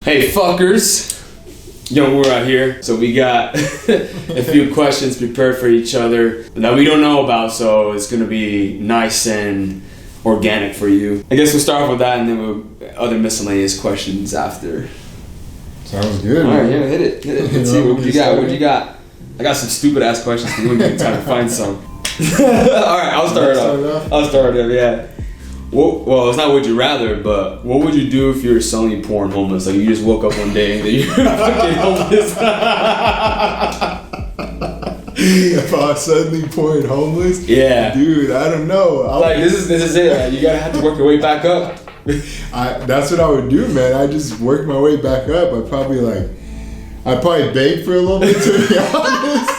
Hey fuckers, Young Oorah here. So we got a few questions prepared for each other that we don't know about, so it's gonna be nice and organic for you. I guess we'll start off with that and then we'll other miscellaneous questions after. Sounds good. Alright, yeah, hit it. Let's see what you got. I got some stupid ass questions for you. We'll give you time to find some. Alright, I'll start it off, yeah. Well, it's not would you rather, but what would you do if you were suddenly porn homeless? Like you just woke up one day and then you're fucking homeless. If I was suddenly porn homeless? Yeah. Dude, I don't know. This is it. Like, you gotta have to work your way back up. That's what I would do, man. I just work my way back up. I'd probably beg for a little bit, to be honest.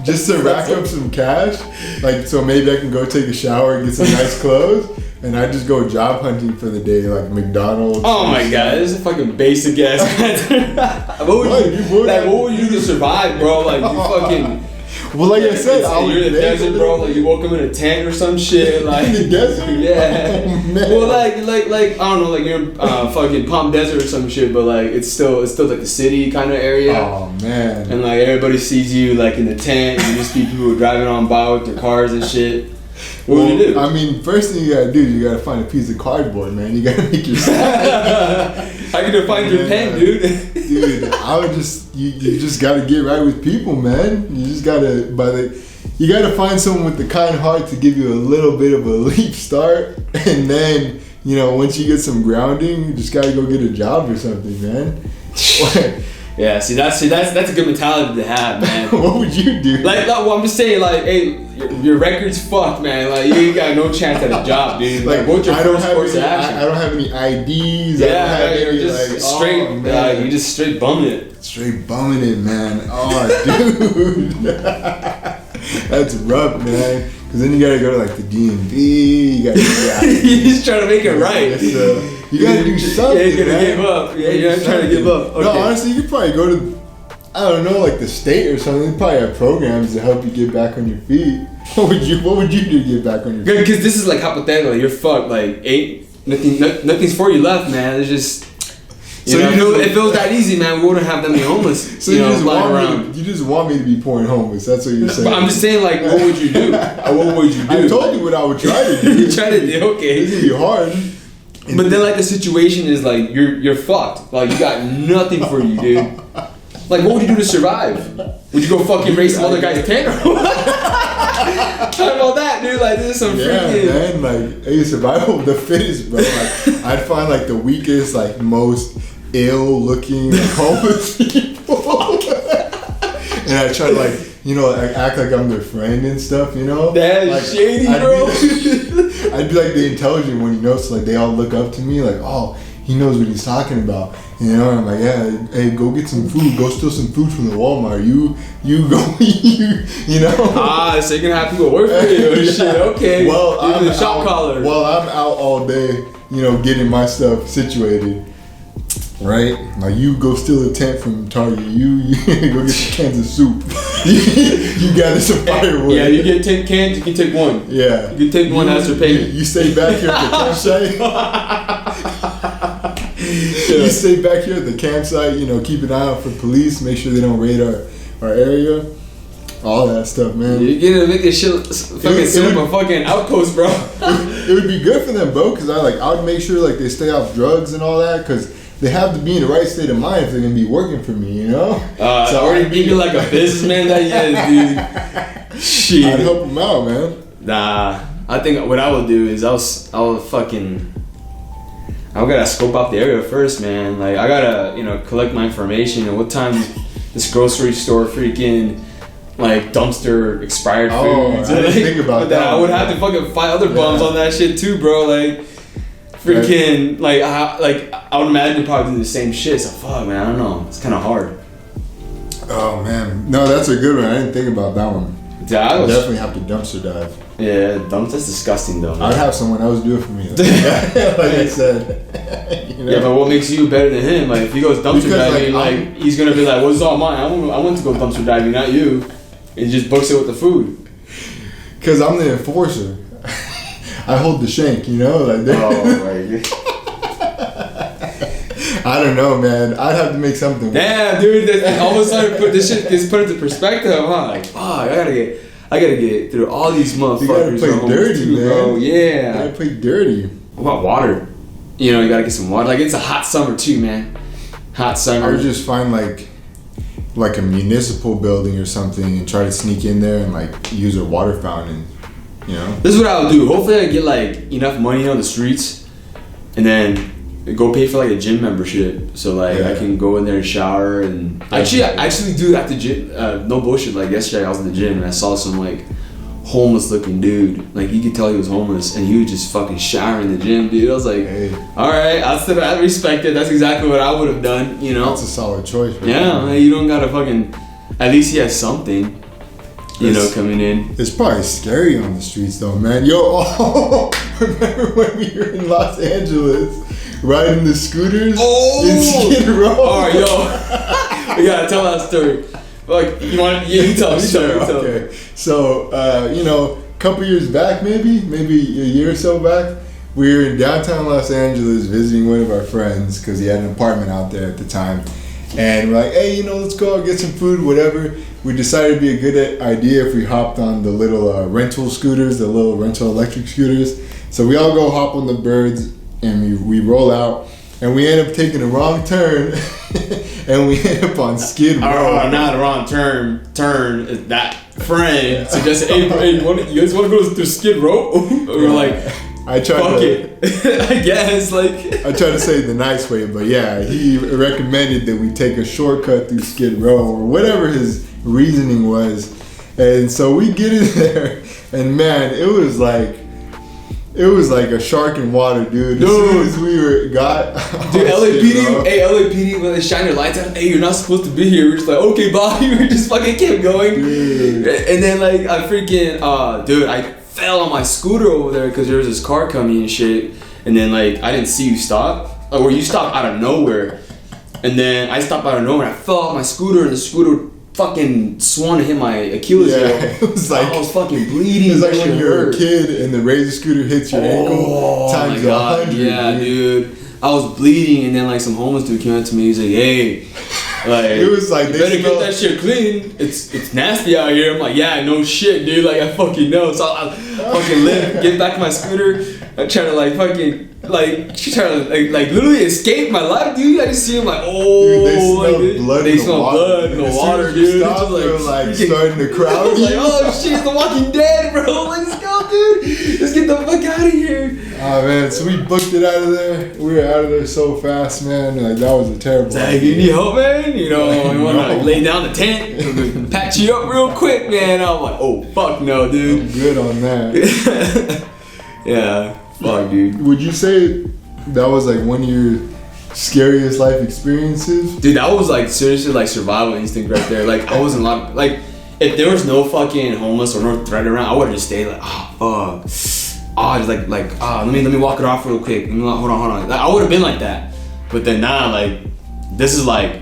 Just to rack up some cash. Like, so maybe I can go take a shower and get some nice clothes. And I just go job hunting for the day, like McDonald's. Oh my god, this is a fucking basic ass. What would you do to survive, bro? Like you fucking. Well, like I said, you're in the desert, bro. Like you woke up in a tent or some shit. Like in the desert. Yeah. Oh, man. Well, like I don't know, like you're in fucking Palm Desert or some shit, but like it's still like the city kind of area. Oh man. And like everybody sees you like in the tent, and you just see people driving on by with their cars and shit. What would you do? I mean, first thing you gotta do is you gotta find a piece of cardboard, man. You gotta make your How can you find your pen, dude? Dude, I would just you just gotta get right with people, man. You just gotta you gotta find someone with the kind heart to give you a little bit of a leap start, and then once you get some grounding, you just gotta go get a job or something, man. Yeah, see that's a good mentality to have, man. What would you do? I'm just saying, like, hey, your record's fucked, man. Like, you ain't got no chance at a job, dude. Like, what's your first course of action? I don't have any IDs. Yeah, you're just straight. You just straight bumming it. Straight bumming it, man. Oh, dude, that's rough, man. Because then you gotta go to like the DMV. You gotta. You're just trying to make it right. You gotta do something. Yeah, you're gonna give up. Yeah, you're trying to give up. Okay. No, honestly, you could probably go to, I don't know, like the state or something. They probably have programs to help you get back on your feet. What would you do to get back on your feet? Because this is like hypothetical. You're fucked. Like nothing's for you left, man. It's just. If it was that easy, man, we wouldn't have that many homeless. So you just want me to be pouring homeless. That's what you're saying. But I'm just saying, like, what would you do? What would you do? I told you what I would try to do. You try to do, okay. It's gonna be hard. But then, like, the situation is like you're fucked. Like, you got nothing for you, dude. Like, what would you do to survive? Would you go fucking race some other guy's tent? Talk about that, dude. Like, this is some freaking. Man. Like, hey, survival of the fittest, bro. Like, I'd find like the weakest, like most ill-looking homeless people, and I try to act like I'm their friend and stuff, That's like, shady, bro. I'd be like the intelligent one, so like they all look up to me, like, oh, he knows what he's talking about, and I'm like, yeah, hey, go get some food, go steal some food from the Walmart, you go, so you're gonna have people work for you. Yeah. Shit, okay. Well, I'm the shop caller. Well, I'm out all day, getting my stuff situated. Right? Like, you go steal a tent from Target. You go get some cans of soup. you gather some firewood. Yeah, you get 10 cans, you can take one. Yeah. You can take one as your payment. You stay back here at the campsite. You stay back here at the campsite, keep an eye out for police, make sure they don't raid our area. All that stuff, man. You're gonna make this shit set up a fucking outpost, bro. It would be good for them, bro, because I would make sure like they stay off drugs and all that, because they have to be in the right state of mind if they're gonna be working for me, So already thinking like a businessman that you is, dude. Shit. I'd help them out, man. Nah, I think what I would do is I gotta scope out the area first, man. Like I gotta collect my information and what time this grocery store freaking like dumpster expired foods. I didn't think about that. I would have to fucking fight other bums on that shit too, bro. Like. Freaking, I would imagine probably do the same shit. So fuck, man, I don't know. It's kind of hard. Oh man, no, that's a good one. I didn't think about that one. Yeah, I definitely have to dumpster dive. Yeah, that's disgusting though. I'd have someone else do it for me. Like I said. Yeah, but what makes you better than him? Like if he goes dumpster diving, he's gonna be like, "What's all mine? I want to go dumpster diving, not you." And he just books it with the food. Cause I'm the enforcer. I hold the shank, like that. Oh my god. I don't know, man. I'd have to make something. Damn, dude. All of a sudden, this shit gets put into perspective. Huh? Like, fuck, I gotta get through all these motherfuckers. You gotta play dirty, too, man. Bro. Yeah. You gotta play dirty. What about water? You know, you gotta get some water. Like, it's a hot summer too, man. Hot summer. I would just find like a municipal building or something and try to sneak in there and like use a water fountain. You know. This is what I would do. Hopefully, I get like enough money on the streets, and then go pay for like a gym membership. So like I can go in there and shower and I actually do at the gym. No bullshit. Like yesterday, I was in the gym and I saw some like homeless looking dude. Like you could tell he was homeless and he was just fucking showering in the gym, dude. I was like, all right, I respect it. That's exactly what I would have done. You know, that's a solid choice. Yeah, man, you don't gotta fucking. At least he has something. You know, coming in. It's probably scary on the streets though, man. Yo, remember when we were in Los Angeles riding the scooters in Skid Row? Alright, yo. We gotta tell that story. Like, you want you tell me. Okay. So, you know, a couple years back, maybe a year or so back, we were in downtown Los Angeles visiting one of our friends because he had an apartment out there at the time. And we're like, hey, you know, let's go out, get some food, whatever. We decided it'd be a good idea if we hopped on the little rental scooters, the little rental electric scooters. So we all go hop on the birds and we roll out. And we end up taking a wrong turn and we end up on Skid Row. Oh, not a wrong turn. That friend suggested, hey, you guys want to go through Skid Row? We were like, I tried fuck it. I guess, like. I tried to say it the nice way, but yeah, he recommended that we take a shortcut through Skid Row or whatever his reasoning was. And so we get in there, and man, it was like a shark in water, dude. As soon as we got dude, LAPD, when they shine their lights out, hey, you're not supposed to be here. We're just like, okay, bye. We just fucking kept going. Dude. And then like I freaking, dude, I fell on my scooter over there because there was this car coming and shit. And then like I didn't see you stop, or you stopped out of nowhere. And then I stopped out of nowhere. I fell off my scooter, and the scooter fucking swung and hit my Achilles heel. It was like I was fucking bleeding. It was like when you're a kid and the razor scooter hits your ankle times 100. Yeah, dude. I was bleeding, and then like some homeless dude came up to me. He's like, "Hey, like it was like you better get that shit clean. It's nasty out here." I'm like, "Yeah, no shit, dude. Like I fucking know." So I fucking get back to my scooter. I try to like fucking. Like she tried to like literally escape my life, dude. I just see him like, dude, they smell blood in the water, dude. Stop, just like starting to crowd. Like, oh shit, The Walking Dead, bro. Like, let's go, dude. Let's get the fuck out of here. Oh man, so we booked it out of there. We were out of there so fast, man. Like that was a terrible. Like, you need help, man? You know, you want to like lay down the tent, patch you up real quick, man. I'm like, oh fuck no, dude. I'm good on that. Yeah. Fuck, dude. Would you say that was like one of your scariest life experiences? Dude, that was like seriously like survival instinct right there. Like I wasn't like if there was no fucking homeless or no threat around, I would have just stayed like just let me walk it off real quick. Hold on. Like, I would have been like that. But then now like this is like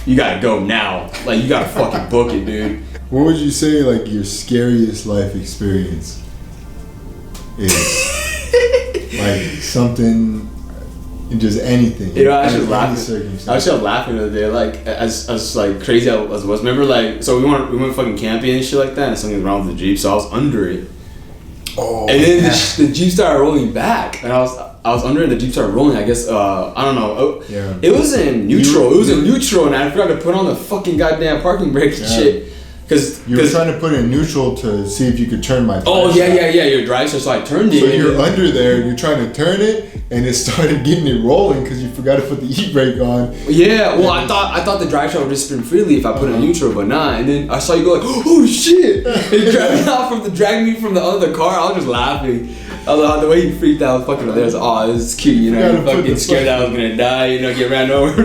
you gotta go now. Like you gotta fucking book it, dude. What would you say like your scariest life experience is? Like something, just anything. You know, I was just laughing the other day. Like as like crazy as it was. Remember, like so we went fucking camping and shit like that, and something was wrong with the Jeep, so I was under it. Oh. And then the Jeep started rolling back, and I was under it. And the Jeep started rolling. I guess I don't know. Yeah. It was in neutral. It was in neutral, and I forgot to put on the fucking goddamn parking brake and shit. Because you were trying to put it in neutral to see if you could turn my. Oh yeah, your drive. So I turned it. So you're under there, and you're trying to turn it, and it started getting it rolling because you forgot to put the e-brake on. Yeah, well, I thought the drive shaft would just spin freely if I put it in neutral, but nah. And then I saw you go like, oh shit! And you dragged me from the other car. I was just laughing. I was like, the way you freaked out, fucking there. I was like, oh, this is cute. You know, you're fucking scared I was gonna die. You know, get ran over.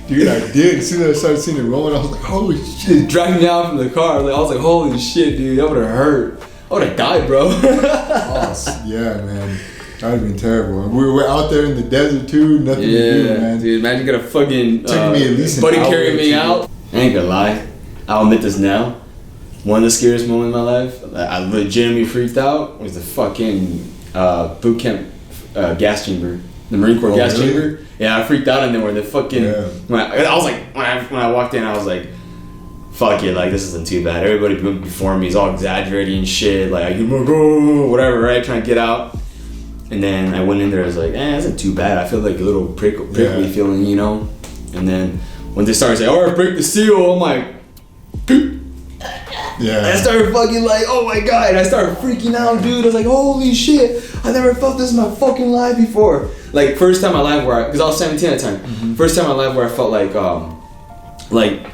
Dude, I did. As soon as I started seeing it rolling, I was like, holy shit. It dragged me out from the car. Like, I was like, holy shit, dude. That would have hurt. I would have died, bro. Yeah, man. That would have been terrible. We're out there in the desert, too. Nothing to do, man. Dude, imagine you got a fucking took me at least buddy carrying me out. I ain't gonna lie. I'll admit this now. One of the scariest moments in my life, I legitimately freaked out, was the fucking boot camp gas chamber. the Marine Corps gas really? chamber. Yeah, I freaked out in there where the fucking. Yeah. When I was like, when I walked in, I was like, fuck it, like this isn't too bad. Everybody before me is all exaggerating shit, like whatever, right? Trying to get out. And then I went in there, I was like, this isn't too bad. I feel like a little prickly feeling, you know? And then when they started saying, alright, break the seal, I'm like, yeah. And I started fucking like, oh my god, and I started freaking out, dude. I was like, holy shit, I never felt this in my fucking life before. Like, first time in my life where because I was 17 at the time, first time in my life where I felt like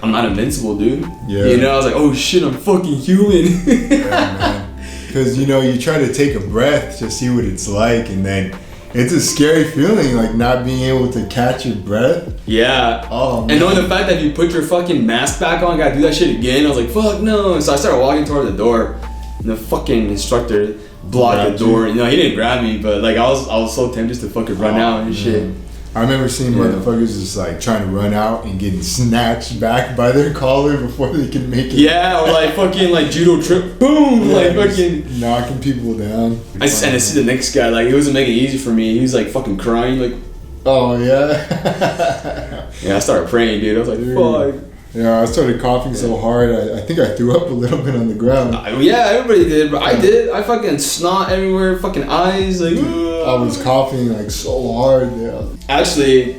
I'm not invincible, dude. Yeah. You know, I was like, oh shit, I'm fucking human. Yeah, man. Because, you know, you try to take a breath to see what it's like, and then it's a scary feeling, like not being able to catch your breath. Yeah. Oh, man. And knowing the fact that if you put your fucking mask back on, gotta do that shit again, I was like, fuck no. And so I started walking toward the door, and the fucking instructor blocked the door. You know, he didn't grab me, but like I was so tempted to fucking run out and shit. I remember seeing motherfuckers just like trying to run out and getting snatched back by their collar before they can make it. Yeah, or like fucking like judo trip, boom, like fucking knocking people down. And I see the next guy, like he wasn't making it easy for me. He was like fucking crying, like, oh yeah. Yeah, I started praying, dude. I was like, fuck. Yeah, I started coughing so hard, I think I threw up a little bit on the ground. Yeah, everybody did, but I did. I fucking snot everywhere, fucking eyes, like. I was coughing like so hard. Yeah. Actually,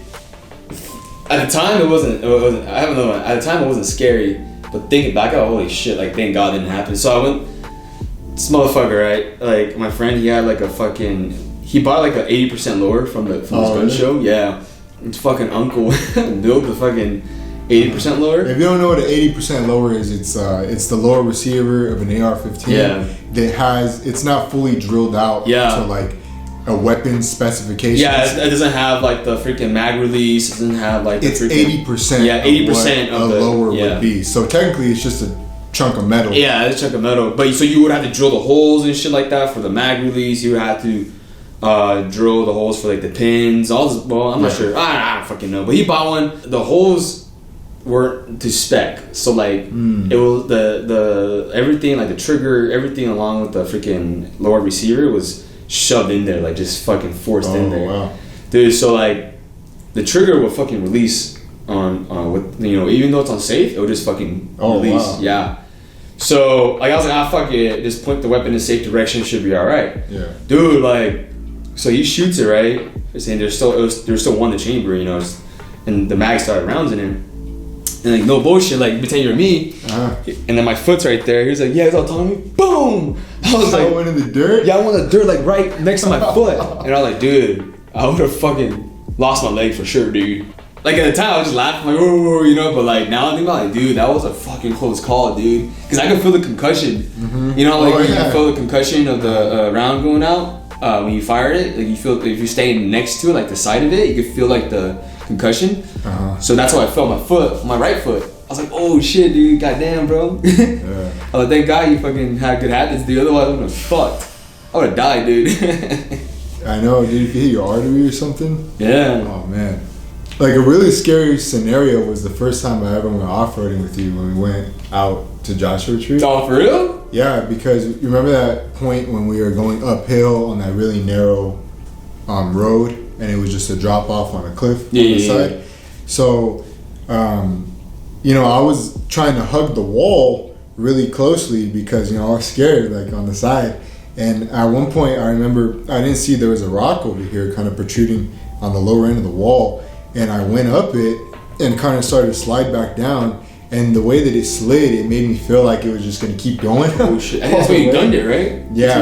at the time it wasn't. I don't know. At the time it wasn't scary, but thinking back, oh holy shit! Like thank God it didn't happen. So I went. This motherfucker, right? Like my friend, he had like a fucking. He bought like an 80% lower from this gun show. Yeah, his fucking uncle built the fucking 80% lower. If you don't know what an 80% lower is, it's the lower receiver of an AR-15. Yeah. That has, it's not fully drilled out to like a weapon specification. Yeah, it doesn't have like the freaking mag release. It doesn't have like the it's 80%. Yeah, 80% of the lower would be. So technically, it's just a chunk of metal. Yeah, it's a chunk of metal. But so you would have to drill the holes and shit like that for the mag release. You would have to drill the holes for like the pins. All this. Well, I'm not sure. I don't fucking know. But he bought one. The holes weren't to spec, so like it was the everything, like the trigger, everything along with the freaking lower receiver was shoved in there, like just fucking forced in there. Wow. Dude, so like the trigger will fucking release on with, you know, even though it's unsafe, it would just fucking release. Wow. Yeah. So like I was like, fuck it, just point the weapon in a safe direction, should be alright. Yeah. Dude, like, so he shoots it, right? And there's still one in the chamber, you know, and the mag started rounds in him. And like, no bullshit, like between you and me, and then my foot's right there. He was like, yeah, he's all telling me, boom. I was like, I went in the dirt. Yeah, I went in the dirt, like right next to my foot. And I was like, dude, I would have fucking lost my leg for sure, dude. Like at the time, I was just laughing, like, oh, you know. But like now, I think about like, dude, that was a fucking close call, dude. Because I could feel the concussion. You know, like when you feel the concussion of the round going out when you fired it. Like you feel if you're staying next to it, like the side of it, you could feel like the concussion. So that's why I felt my right foot. I was like, oh shit, dude, goddamn, bro. I was like, thank God you fucking had good habits, dude. Otherwise, I would have fucked. I would have died, dude. I know, dude. If you hit your artery or something. Yeah. Oh man. Like a really scary scenario was the first time I ever went off-roading with you when we went out to Joshua Tree. Oh, for real? Yeah, because you remember that point when we were going uphill on that really narrow road, and it was just a drop off on a cliff on the side. So, you know, I was trying to hug the wall really closely because, you know, I was scared, like on the side. And at one point, I remember I didn't see there was a rock over here kind of protruding on the lower end of the wall. And I went up it and kind of started to slide back down. And the way that it slid, it made me feel like it was just going to keep going. Oh shit! I think that's when you gunned it, right? Yeah.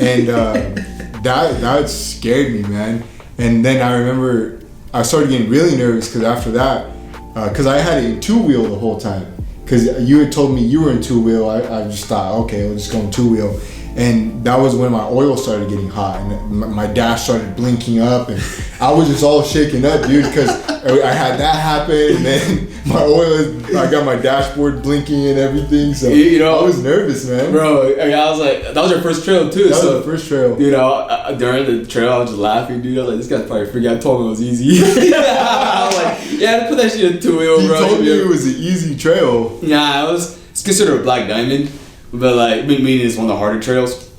And that scared me, man. And then I remember I started getting really nervous because after that, because I had it in two-wheel the whole time. Because you had told me you were in two-wheel, I just thought, okay, we'll just go in two-wheel. And that was when my oil started getting hot and my dash started blinking up, and I was just all shaken up, dude, because I had that happen, and then I got my dashboard blinking and everything, so you know, I was nervous, man. Bro, I was like, that was your first trail too. That was the first trail. You know, during the trail, I was just laughing, dude. I was like, this guy's probably freaking out. I told him it was easy. I was like, yeah, put that shit in two-wheel, bro. He told me it was an easy trail. Yeah, it's considered a black diamond. But like, meaning it's one of the harder trails.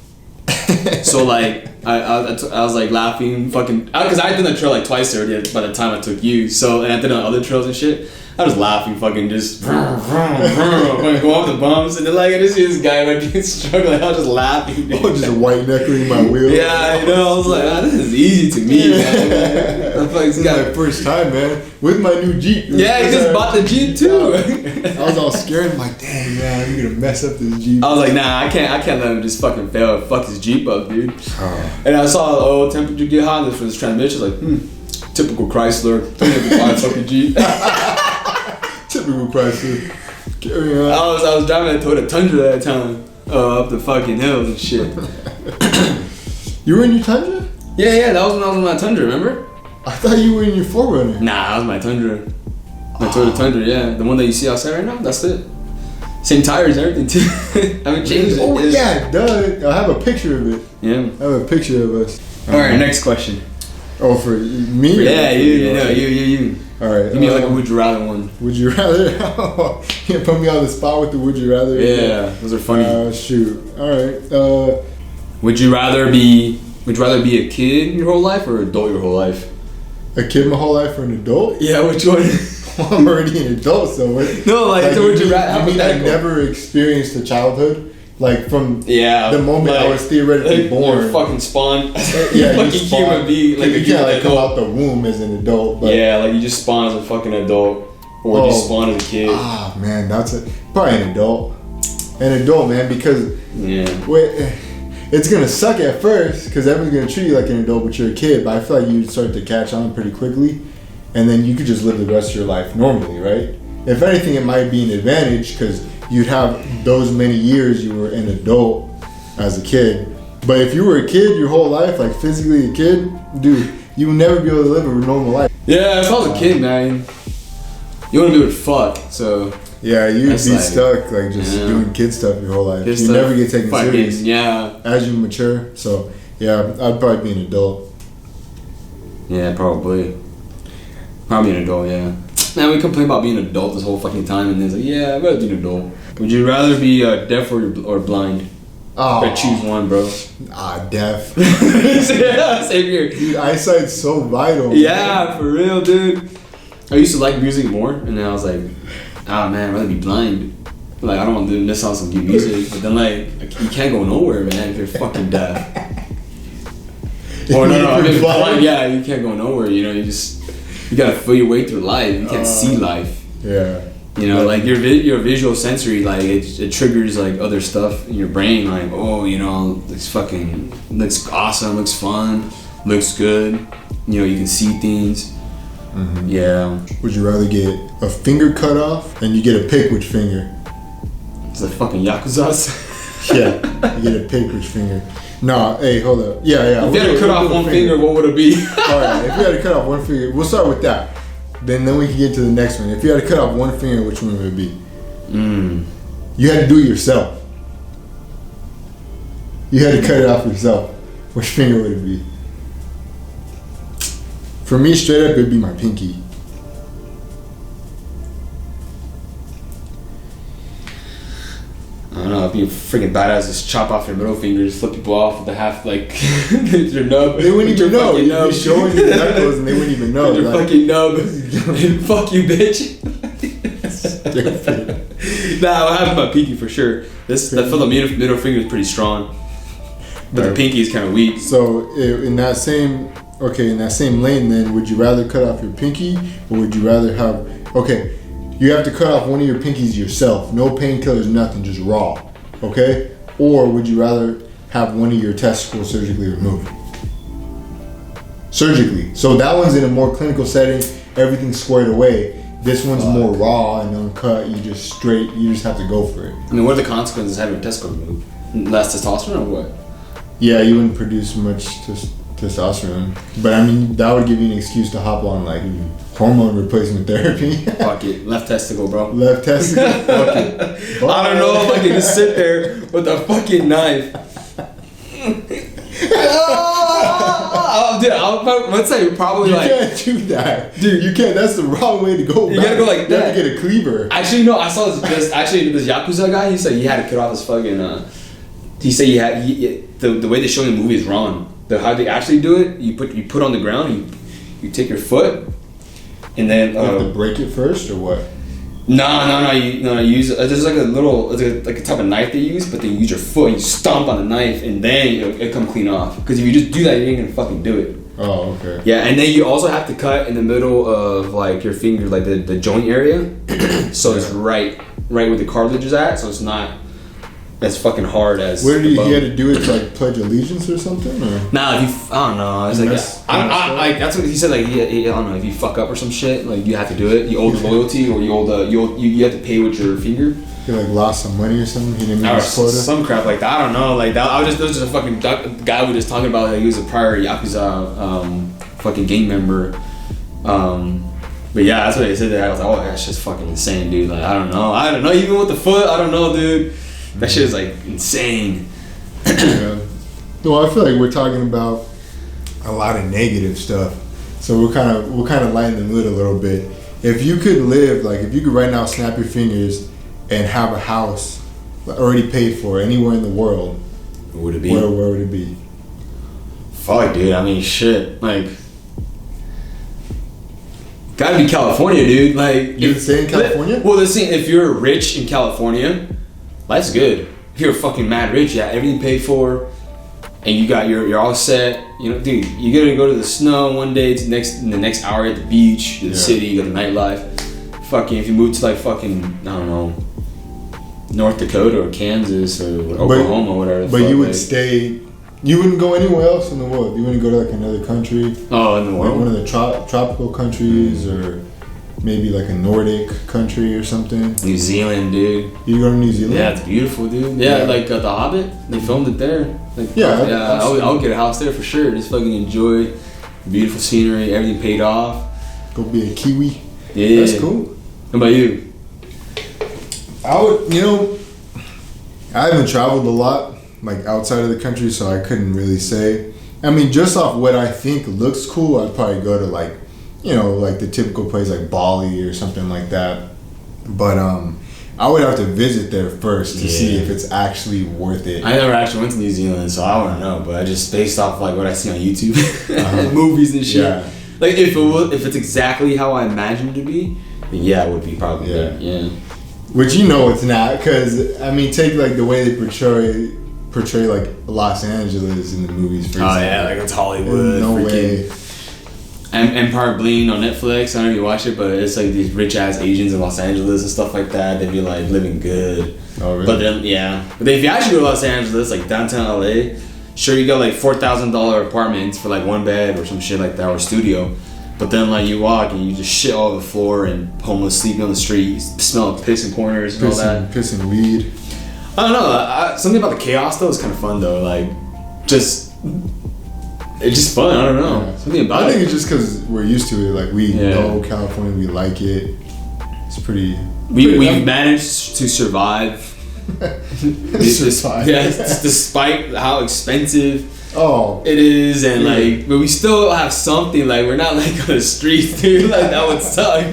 So like, I was like laughing, fucking, because I did the trail like twice already by the time I took you. So, and I did on other trails and shit. I was laughing, fucking just go off the bumps, and then like I just see this guy like struggling. I was just laughing. Dude. Oh, just white knuckling my wheel. Yeah, I know. I was like, this is easy to me, man. This is my first time, man, with my new Jeep. Yeah, he just bought the Jeep too. I was all scared. I'm like, dang, man, I'm gonna mess up this Jeep. I was like, nah, I can't let him just fucking fail. Fuck his Jeep up, dude. Oh. And I saw, temperature get hot for this transmission. Like, typical Chrysler. Don't have to buy a fucking Jeep. Typical Chrysler. Carry on. I was driving a Toyota Tundra at that time, up the fucking hills and shit. You were in your Tundra? Yeah, that was when I was in my Tundra, remember? I thought you were in your 4Runner. Nah, that was my Tundra. My Toyota Tundra, yeah. The one that you see outside right now, that's it. Same tires and everything, too. I haven't changed it. Oh, yeah, duh. I have a picture of it. Yeah. I have a picture of us. Alright, next question. Oh, for me? Yeah, you. Alright. Give me like a would you rather one. Would you rather? You put me on the spot with the would you rather? Yeah, those are funny. Shoot. Alright. Would you rather be a kid your whole life or adult your whole life? A kid my whole life or an adult? Yeah, which one? Well, I'm already an adult, so what? No, like so would you rather? I mean, I never experienced a childhood. Like from the moment I was theoretically born, you're fucking spawned. Yeah, fucking human being. Like you can't like come out the womb as an adult. But yeah, like you just spawn as a fucking adult, or you spawn as a kid. Ah, man, that's probably an adult. An adult, man, because it's gonna suck at first because everyone's gonna treat you like an adult, but you're a kid. But I feel like you start to catch on pretty quickly, and then you could just live the rest of your life normally, right? If anything, it might be an advantage because you'd have those many years you were an adult as a kid. But if you were a kid your whole life, like physically a kid, dude, you would never be able to live a normal life. Yeah, if I was a kid, man, you wouldn't be able to fuck, so... Yeah, you'd be stuck, like, just doing kid stuff your whole life. You never get taken serious as you mature. So, yeah, I'd probably be an adult. Yeah, probably. Probably an adult, yeah. Man, we complain about being an adult this whole fucking time, and then it's like, yeah, I'd rather be an adult. Would you rather be deaf or blind? Oh. Or choose one, bro. Deaf. Yeah, same here. Dude, eyesight's so vital. Yeah, man. For real, dude. I used to like music more, and then I was like, man, I'd rather be blind. Like, I don't want to miss out some good music. But then, like, you can't go nowhere, man, if you're fucking deaf. Or no, I mean, blind, yeah, you can't go nowhere, you know, you gotta feel your way through life. You can't see life. Yeah. You know, like your visual sensory, like it triggers like other stuff in your brain. Like, oh, you know, looks awesome, looks fun, looks good. You know, you can see things. Mm-hmm. Yeah. Would you rather get a finger cut off and you get to pick which finger? It's like fucking Yakuza's. Yeah, you get to pick which finger. No, hey, hold up. Yeah. If you had to cut off one finger, what would it be? Alright, if you had to cut off one finger, we'll start with that. Then we can get to the next one. If you had to cut off one finger, which one would it be? You had to do it yourself. You had to cut it off yourself. Which finger would it be? For me, straight up, it'd be my pinky. I don't know, it'd be freaking badass. Just chop off your middle finger, just flip people off with the half, like, your nub. They wouldn't even know. You'd be showing your knuckles and they wouldn't even know. Your fucking nub. Fuck you, bitch. Nah, I'll have my pinky for sure. I feel the middle finger is pretty strong. But the pinky is kind of weak. So, in that same lane then, would you rather cut off your pinky or would you rather have... Okay, you have to cut off one of your pinkies yourself. No painkillers, nothing, just raw. Okay? Or would you rather have one of your testicles surgically removed? Surgically. So that one's in a more clinical setting. Everything's squared away. This one's more raw and uncut. You just have to go for it. I mean, what are the consequences of having your testicle removed? Less testosterone or what? Yeah, you wouldn't produce much testosterone. But I mean, that would give you an excuse to hop on like hormone replacement therapy. Fuck it. Left testicle, bro. Left testicle? Fuck it. I don't know if I can just sit there with a fucking knife. Dude, let's say probably you like... You can't do that. Dude, you can't. That's the wrong way to go. You gotta go like that. You have to get a cleaver. Actually, no, I saw this Yakuza guy, he said he had to cut off his fucking... He said the way they show in the movie is wrong. how they actually do it, you put on the ground, you take your foot, and then you have to break it first or what? No. You use there's like a little like a type of knife they use, but then you use your foot, you stomp on the knife, and then it'll come clean off. Because if you just do that, you ain't gonna fucking do it. Oh, okay. Yeah, and then you also have to cut in the middle of like your finger, like the joint area, so it's right where the cartilage is at, so it's not as fucking hard as. Where do you had to do it to like pledge allegiance or something? Or? Nah, I don't know. It's like that's what he said. Like I don't know, if you fuck up or some shit, like you have to do it. You owe the loyalty, or you have to pay with your finger. He like lost some money or something. He didn't meet his quota. Some crap like that. I don't know. Like that. There was just a fucking guy we were just talking about. Like, he was a prior Yakuza fucking gang member. But yeah, that's what they said there. I was like, oh, that's just fucking insane, dude. Like I don't know. Even with the foot, I don't know, dude. That shit is like insane. Yeah. Well, I feel like we're talking about a lot of negative stuff, so we're kind of lighten the mood a little bit. If you could right now snap your fingers and have a house already paid for anywhere in the world, where would it be? Where would it be? Fuck, dude. I mean, shit. Like, gotta be California, dude. Like, you would stay in California? Well, let's see. If you're rich in California, life's good. If you're fucking mad rich, yeah, everything paid for, and you're all set. You know, dude, you're gonna go to the snow one day. In the next hour at the beach, the city, you got the nightlife. Fucking, if you move to like fucking, I don't know, North Dakota or Kansas or Oklahoma or whatever. But you would stay. You wouldn't go anywhere else in the world. You wouldn't go to like another country. Oh, in the world, like one of the tropical countries or. Maybe like a Nordic country or something. New Zealand, dude. You go to New Zealand? Yeah, it's beautiful, dude. Yeah, like The Hobbit. They filmed it there. Like, I would get a house there for sure. Just fucking enjoy beautiful scenery. Everything paid off. Go be a Kiwi. Yeah, that's cool. What about you? I would. I haven't traveled a lot, like outside of the country, so I couldn't really say. I mean, just off what I think looks cool, I'd probably go to like. Like the typical place like Bali or something like that. But I would have to visit there first to see if it's actually worth it. I never actually went to New Zealand, so I wouldn't know. But I just based off like what I see on YouTube, movies and shit. Yeah. Like if it's exactly how I imagined it to be, then yeah, it would be probably there. Yeah. Which it's not, because I mean, take like the way they portray like Los Angeles in the movies. For example. Yeah, like it's Hollywood. No way. Empire Bling on Netflix. I don't know if you watch it, but it's like these rich ass Asians in Los Angeles and stuff like that. They'd be like living good. Oh really? But then if you actually go to Los Angeles, like downtown LA, sure you got like $4,000 apartments for like one bed or some shit like that, or studio. But then like you walk and you just shit all over the floor and homeless sleeping on the street, you smell like piss in corners and all that. Pissing weed. I don't know. Something about the chaos though is kind of fun though. Like it's just fun. I don't know. Yeah. Something about it. I think it's just because we're used to it. Like we know California, we like it. It's pretty. We've managed to survive. Despite how expensive it is, and like, but we still have something. Like we're not like on the streets, dude. Like that would suck.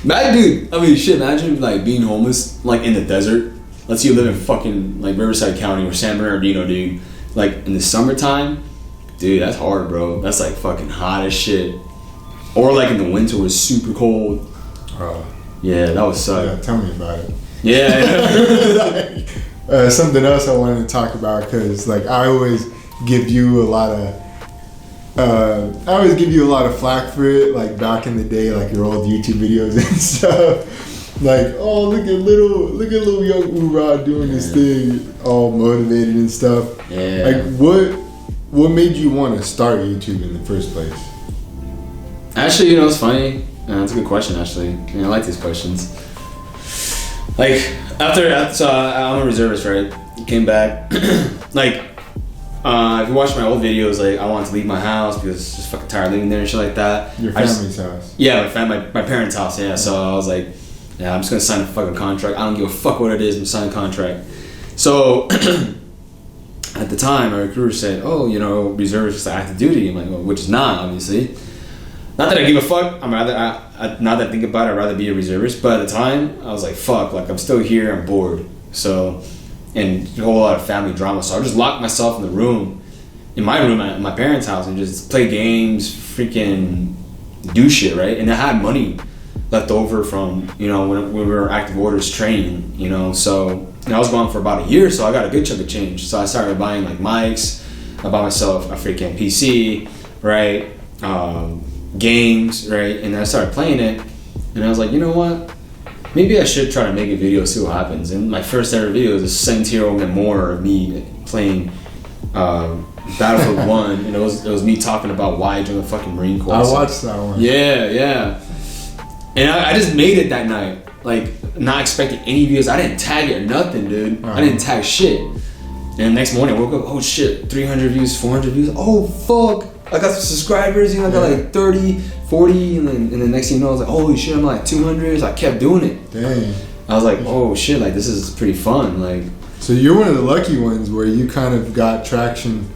Imagine like being homeless, like in the desert. Let's say you live in fucking like Riverside County or San Bernardino, dude. Like in the summertime, dude, that's hard, bro. That's like fucking hot as shit. Or like in the winter, where it's super cold. Yeah, that would suck. Yeah, tell me about it. Yeah. Something else I wanted to talk about, because like I always give you a lot of flack for it, like back in the day, like your old YouTube videos and stuff. Like, oh, look at little young Oorah doing this thing, all motivated and stuff. Yeah. Like, what made you want to start YouTube in the first place? Actually, it's funny. That's a good question, actually. I like these questions. Like, so I'm a reservist, right? Came back. Like, if you watch my old videos, like, I wanted to leave my house because I was just fucking tired of living there and shit like that. Your family's house? Yeah, my parents' house, yeah. So I was like, yeah, I'm just gonna sign a fucking contract. I don't give a fuck what it is, I'm signing a contract. So, at the time, my recruiter said, oh, reservist is active duty. I'm like, well, which is not, obviously. Not that I give a fuck. Now that I think about it, I'd rather be a reservist. But at the time, I was like, fuck, like I'm still here, I'm bored. So and a whole lot of family drama. So I just locked myself in the room, in my room at my parents' house, and just play games, freaking do shit, right? And I had money left over from, you know, when we were active orders training, you know, so I was gone for about a year, so I got a good chunk of change. So I started buying like mics, I bought myself a freaking PC, right, games, right, and I started playing it, and I was like, you know what, maybe I should try to make a video, see what happens. And my first ever video was a 17-year-old memoir of me playing Battlefield 1, and it was me talking about why I joined the fucking Marine Corps. I watched that one. Yeah. And I just made it that night, like not expecting any views. I didn't tag it or nothing, dude. I didn't tag shit. And the next morning I woke up, oh shit, 300 views, 400 views. Oh fuck, I got some subscribers, you know, I got like 30, 40, and then the next thing you know, I was like, holy shit, I'm like 200. So I kept doing it. Dang. I was like, oh shit, like this is pretty fun, like. So you're one of the lucky ones where you kind of got traction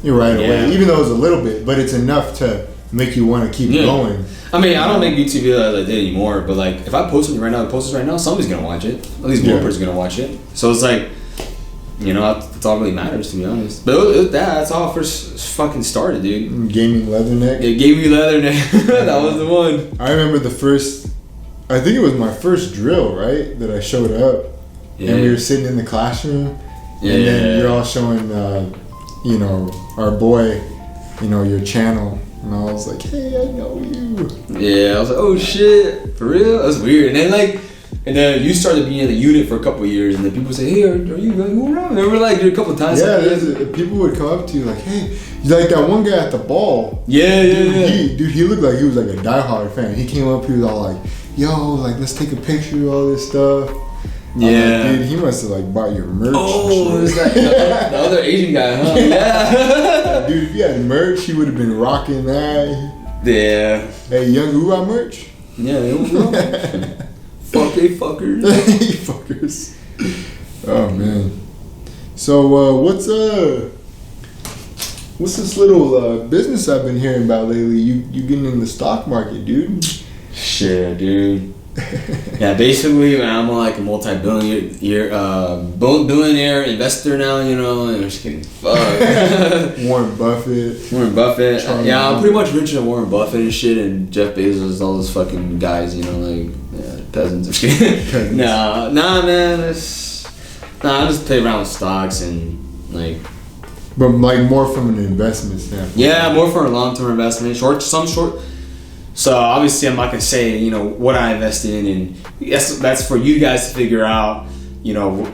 right away, even though it was a little bit, but it's enough to make you want to keep going. I mean, I don't make YouTube videos like I did anymore, but like if I post something right now, somebody's gonna watch it. At least one person's gonna watch it. So it's like, you know, that's all really matters, to be honest. But that's how it first fucking started, dude. Gaming Leatherneck. It gave me Leatherneck. That was the one. I remember I think it was my first drill, right? That I showed up, and we were sitting in the classroom, and then you're all showing, you know, our boy, you know, your channel. And I was like, hey, I know you. Yeah, I was like, oh shit, for real? That's weird. And then you started being in the unit for a couple of years, and then people say, hey, are you going Oorah? Remember, like, a couple of times. Yeah, people would come up to you like, hey, like that one guy at the ball. Yeah. He looked like he was like a diehard fan. He came up, he was all like, yo, like, let's take a picture of all this stuff. Yeah. Like, dude, he must have like bought your merch. Oh, it was like the other Asian guy, huh? Yeah. Dude, if you had merch, he would have been rocking that. Yeah. Hey, young Oorah merch? Yeah, they Oorah. Fuck they fuckers. Fuckers. Oh man. So what's this little business I've been hearing about lately? You getting in the stock market, dude? Shit, dude. Yeah, basically, I'm like a multi-billionaire investor now, you know, and I'm just kidding. Fuck. Warren Buffett. Yeah, I'm pretty much richer than Warren Buffett and shit, and Jeff Bezos, all those fucking guys, you know, like, peasants. I'm just kidding. Nah, man, I just play around with stocks and, like. But, like, more from an investment standpoint. Yeah, more for a long-term investment. Short. So obviously I'm not gonna say, you know, what I invest in, and that's for you guys to figure out, you know,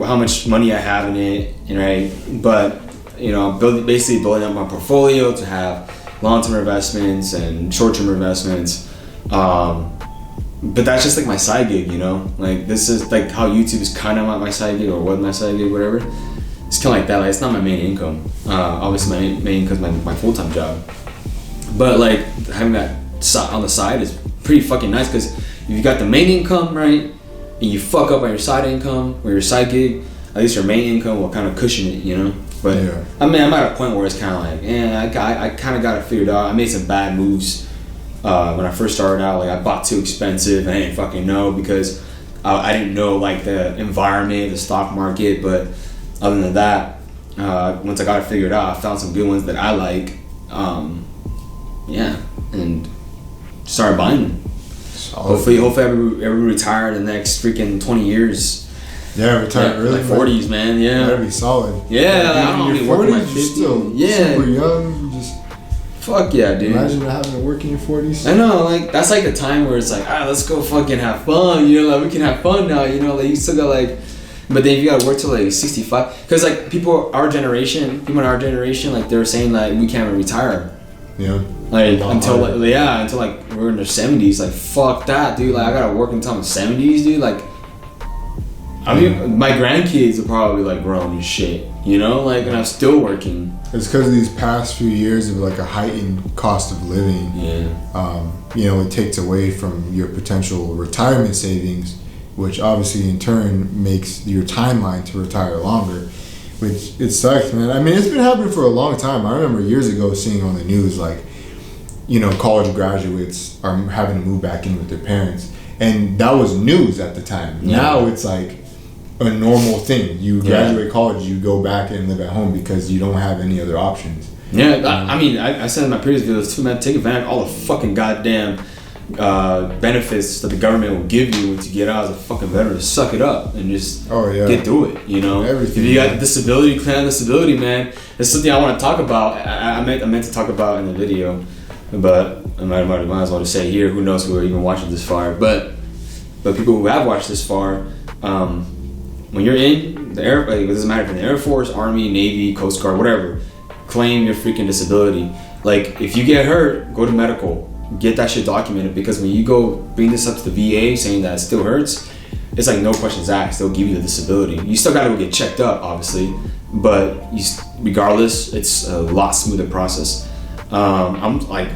how much money I have in it, right? But, you know, basically building up my portfolio to have long-term investments and short-term investments. But that's just like my side gig, you know. Like this is like how YouTube is kind of my side gig, or was my side gig, whatever. It's kind of like that. Like it's not my main income. Obviously my main income is my full-time job. But like having that on the side is pretty fucking nice, because if you got the main income, right, and you fuck up on your side income or your side gig, at least your main income will kind of cushion it, you know. But I mean, I'm at a point where it's kind of like, I kind of got it figured out. I made some bad moves when I first started out. Like I bought too expensive, and I didn't fucking know, because I didn't know like the environment, the stock market. But other than that, once I got it figured out, I found some good ones that I like. And started buying them. Hopefully I ever retire in the next freaking 20 years. Yeah, retire early. Like 40s, man. Yeah. That'd be solid. Yeah, like, I don't need to work in my 50s. You're still super young. Just fuck yeah, dude. Imagine having to work in your 40s. I know, like that's like the time where it's like, let's go fucking have fun. You know, like we can have fun now. You know, like you still got like. But then you gotta work till like 65, because like people in our generation, like they were saying like we can't even retire. Yeah. Like until like we're in their 70s. Like fuck that, dude. Like I gotta work until I'm 70s, dude. Like I mean, my grandkids are probably like grown and shit, you know. Like, and I'm still working. It's because of these past few years of like a heightened cost of living. Yeah. You know, it takes away from your potential retirement savings, which obviously in turn makes your timeline to retire longer. Which it sucks, man. I mean, it's been happening for a long time. I remember years ago seeing on the news, like, you know, college graduates are having to move back in with their parents. And that was news at the time. Yeah. Now it's like, a normal thing. You graduate college, you go back and live at home because you don't have any other options. Yeah, I mean, I said in my previous videos too, man, take advantage of all the fucking goddamn benefits that the government will give you once you get out as a fucking veteran. Suck it up and just get through it, you know? Everything. If you got disability, claim disability, man. It's something I want to talk about. I meant to talk about in the video, but I might as well just say here. Who knows who are even watching this far? But people who have watched this far, when you're in the air, like, it doesn't matter if you're in the Air Force, Army, Navy, Coast Guard, whatever. Claim your freaking disability. Like, if you get hurt, go to medical. Get that shit documented, because when you go bring this up to the VA saying that it still hurts, it's like no questions asked. They'll give you the disability. You still gotta go get checked up, obviously, but regardless, it's a lot smoother process. I'm like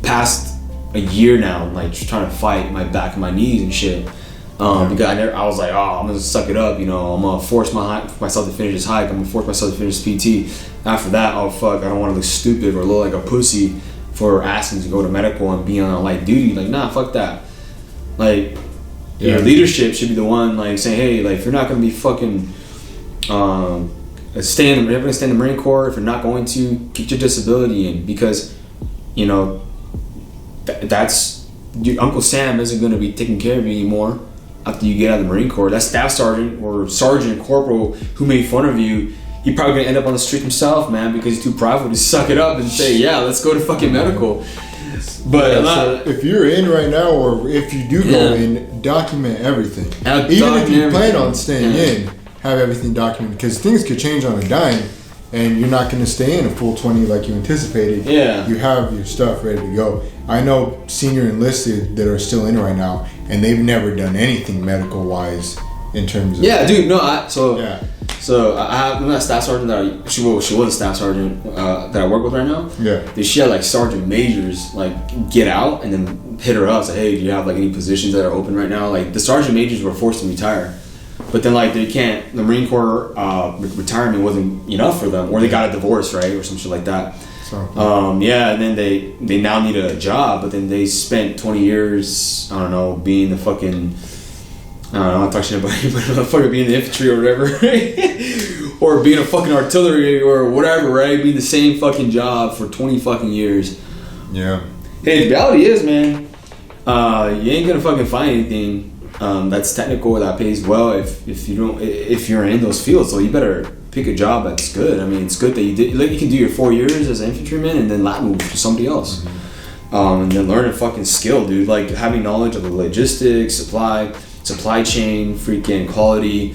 past a year now, like just trying to fight my back and my knees and shit. Because I was like, oh, I'm gonna suck it up, you know. I'm gonna force myself to finish this hike. I'm gonna force myself to finish this PT. After that, oh fuck, I don't want to look stupid or look like a pussy for asking to go to medical and be on light duty. Like, nah, fuck that. Like, your leadership should be the one like saying, hey, like, if you're not gonna be fucking you're gonna stay in the Marine Corps, if you're not going to, get your disability in, because, you know, that's your Uncle Sam isn't gonna be taking care of you anymore after you get out of the Marine Corps. That staff sergeant or sergeant corporal who made fun of you, he's probably gonna end up on the street himself, man, because he's too prideful to suck it up and say, yeah, let's go to fucking medical. But so if you're in right now, or if you do go in, document everything. Even if you plan on staying in, have everything documented, because things could change on a dime, and you're not gonna stay in a full 20 like you anticipated. Yeah. You have your stuff ready to go. I know senior enlisted that are still in right now, and they've never done anything medical wise in terms of. Yeah, dude. No, So I'm not a staff sergeant she was a staff sergeant that I work with right now. Yeah. She had like sergeant majors like get out and then hit her up, say, hey, do you have like any positions that are open right now? Like, the sergeant majors were forced to retire, but then like the Marine Corps retirement wasn't enough for them, or they got a divorce, right, or some shit like that. And then they now need a job, but then they spent 20 years, I don't know, being the fucking, I don't know, I'm not talking about anybody, but fucking being in the infantry or whatever, right? Or being a fucking artillery or whatever, right? Being the same fucking job for 20 fucking years. Yeah. Hey, the reality is, man, you ain't gonna fucking find anything that's technical or that pays well if you're in those fields. So you better pick a job that's good. I mean, it's good that you can do your 4 years as an infantryman and then lat move to somebody else. Mm-hmm. And then learn a fucking skill, dude. Like, having knowledge of the logistics, supply chain, freaking quality,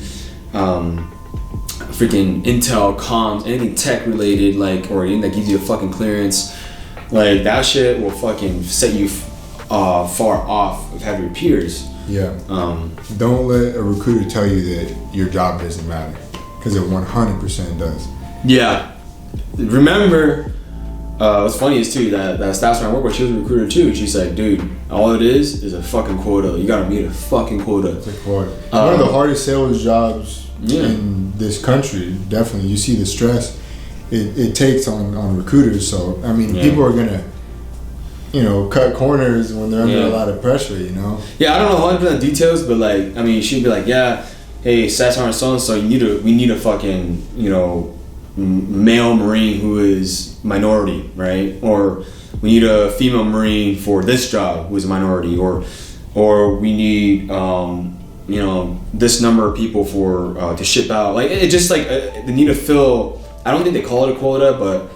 freaking intel, comms, anything tech related, like, or anything that gives you a fucking clearance, like, that shit will fucking set you far off of having your peers. Yeah. Don't let a recruiter tell you that your job doesn't matter, because it 100% does. Yeah. Remember, what's funny is too that staff sergeant I work with, she was a recruiter too. She's like, dude, all it is a fucking quota. You gotta meet a fucking quota. It's a quota. One of the hardest sales jobs in this country. Definitely, you see the stress it takes on recruiters. So I mean, people are gonna, cut corners when they're under a lot of pressure. Yeah, I don't know 100% details, but like, I mean, she'd be like, yeah, hey, staff sergeant so and so, we need a fucking, male Marine who is minority, right? Or we need a female Marine for this job who is a minority, or we need this number of people for to ship out. Like, it just like they need to fill. I don't think they call it a quota, but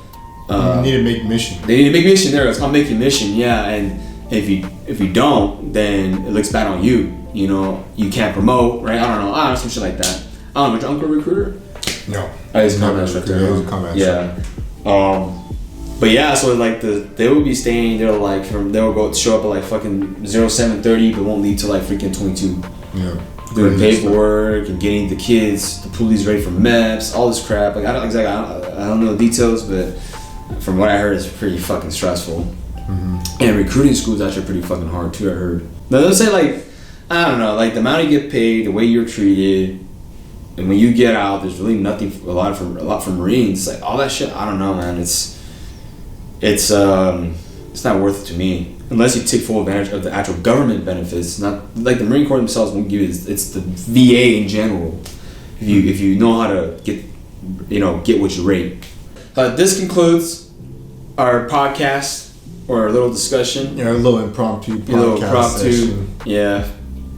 you need to make mission. They need to make mission. There, it's called making mission. Yeah, and if you don't, then it looks bad on you. You can't promote, right? I don't know, some shit like that. I don't know. Was your uncle a recruiter? No. He's a combat instructor. Yeah. But yeah, so like they would be staying there like they'll show up at like fucking 07:30, but won't leave till like freaking 22. Yeah. Doing paperwork and getting the kids, the police ready for MEPS, all this crap. Like, I don't know the details, but from what I heard, it's pretty fucking stressful. Mm-hmm. And recruiting school is actually pretty fucking hard too, I heard. But they'll say like, I don't know, like the amount you get paid, the way you're treated, and when you get out, there's really nothing, a lot for Marines. Like, all that shit, I don't know, man. It's not worth it to me. unless you take full advantage of the actual government benefits. Not like the Marine Corps themselves won't give you. It's the VA in general. If you know how to get what you rate. This concludes our podcast or our little discussion. Yeah, a little impromptu podcast session. Yeah.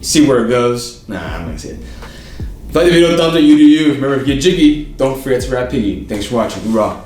See where it goes. Nah, I'm not gonna say it. If you like the video, thumbs up, you do you. Remember, if you get jiggy, don't forget to rap piggy. Thanks for watching. Oorah.